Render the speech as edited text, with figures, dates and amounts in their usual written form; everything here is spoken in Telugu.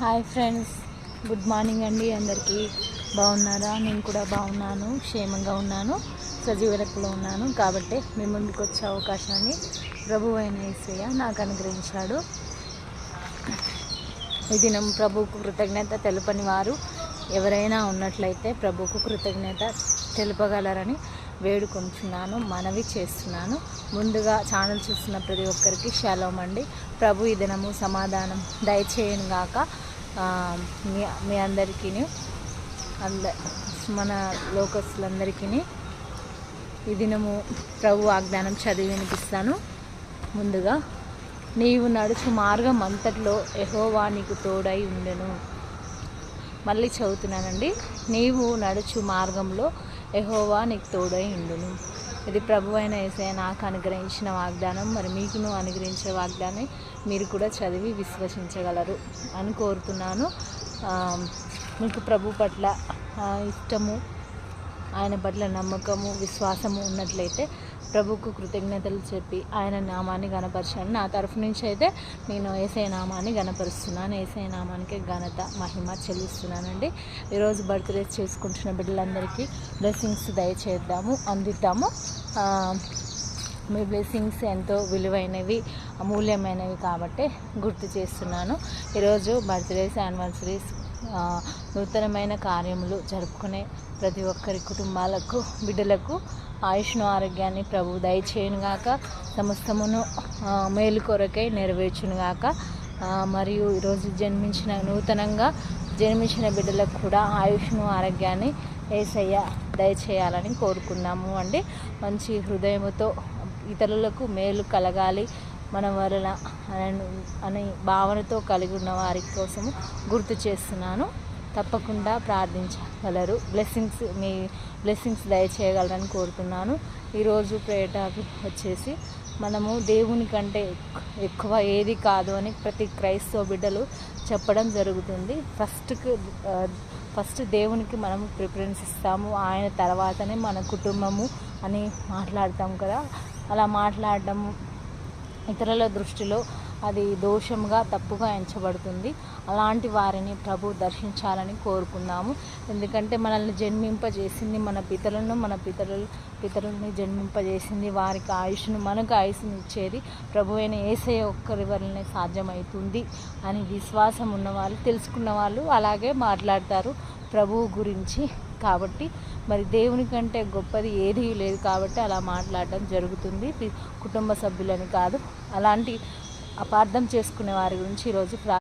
హాయ్ ఫ్రెండ్స్, గుడ్ మార్నింగ్ అండి. అందరికీ బాగున్నారా? నేను కూడా బాగున్నాను, క్షేమంగా ఉన్నాను, సజీవ లెక్కలో ఉన్నాను. కాబట్టి మీ ముందుకు వచ్చే అవకాశాన్ని ప్రభు అయిన యేసయ్య నాకు అనుగ్రహించాడు. ఈ దినం ప్రభువుకు కృతజ్ఞత తెలుపని వారు ఎవరైనా ఉన్నట్లయితే ప్రభువుకు కృతజ్ఞత తెలుపగలరని వేడుకొంచున్నాను, మనవి చేస్తున్నాను. ముందుగా ఛానల్ చూస్తున్న ప్రతి ఒక్కరికి షాలోమ్ అండి. ప్రభు ఈ దినము సమాధానం దయచేయను గాక. మీ అందరికీ మన లోకస్తులందరికీ ఈ దినము ప్రభు వాగ్దానం చదివి వినిపిస్తాను. ముందుగా, నీవు నడుచు మార్గం అంతట్లో యెహోవా నీకు తోడై ఉండెను. మళ్ళీ చదువుతున్నానండి. నీవు నడుచు మార్గంలో యెహోవా నీకు తోడై ఉండును. ఇది ప్రభు అయిన యేసయ్య నాకు అనుగ్రహించిన వాగ్దానం. మరి మీకును అనుగ్రహించే వాగ్దానం మీరు కూడా చదివి విశ్వసించగలరు అని కోరుతున్నాను. మీకు ప్రభు పట్ల ఇష్టము, ఆయన పట్ల నమ్మకము, విశ్వాసము ఉన్నట్లయితే ప్రభుకు కృతజ్ఞతలు చెప్పి ఆయన నామాన్ని గణపరచాను. నా తరఫు నుంచి అయితే నేను యేసయ్య నామాన్ని గణపరుస్తున్నాను. యేసయ్య నామానికి ఘనత, మహిమ చెల్లిస్తున్నానండి. ఈరోజు బర్త్డే చేసుకుంటున్న బిడ్డలందరికీ బ్లెస్సింగ్స్ దయచేద్దాము, అందిద్దాము. మీ బ్లెస్సింగ్స్ ఎంతో విలువైనవి, అమూల్యమైనవి కాబట్టి గుర్తు చేస్తున్నాను. ఈరోజు బర్త్డేస్, యానివర్సరీస్, నూతనమైన కార్యములు జరుపుకునే ప్రతి ఒక్కరి కుటుంబాలకు, బిడ్డలకు ఆయుష్ను, ఆరోగ్యాన్ని ప్రభు దయచేయునుగాక. సమస్తమును మేలు కొరకై నెరవేర్చునుగాక. మరియు ఈరోజు నూతనంగా జన్మించిన బిడ్డలకు కూడా ఆయుష్ను, ఆరోగ్యాన్ని యేసయ్య దయచేయాలని కోరుకున్నాము అండి. మంచి హృదయముతో ఇతరులకు మేలు కలగాలి మన వలన అనే భావనతో కలిగి ఉన్న వారి కోసము గుర్తు చేస్తున్నాను. తప్పకుండా ప్రార్థించగలరు. మీ బ్లెస్సింగ్స్ దయచేయగలరని కోరుతున్నాను. ఈరోజు ప్రేయర్ టాపిక్ వచ్చేసి, మనము దేవుని కంటే ఎక్కువ ఏది కాదు అని ప్రతి క్రైస్తవ బిడ్డలు చెప్పడం జరుగుతుంది. ఫస్ట్ దేవునికి మనము ప్రిఫరెన్స్ ఇస్తాము, ఆయన తర్వాతనే మన కుటుంబము అని మాట్లాడతాం కదా. అలా మాట్లాడటము ఇతరుల దృష్టిలో అది దోషంగా, తప్పుగా ఎంచబడుతుంది. అలాంటి వారిని ప్రభు దర్శించాలని కోరుకుందాము. ఎందుకంటే మనల్ని జన్మింపజేసింది మన పితరుల్ని జన్మింపజేసింది, వారికి ఆయుష్ను, మనకు ఆయుష్ను ఇచ్చేది ప్రభు అయిన యేసయ్య ఒక్కరి వల్లనే సాధ్యమవుతుంది అని విశ్వాసం ఉన్నవాళ్ళు, తెలుసుకున్న వాళ్ళు అలాగే మాట్లాడతారు ప్రభువు గురించి. కాబట్టి మరి దేవుని కంటే గొప్పది ఏదీ లేదు కాబట్టి అలా మాట్లాడడం జరుగుతుంది. కుటుంబ సభ్యులని కాదు. అలాంటి అపార్థం చేసుకునే వారి గురించి ఈరోజు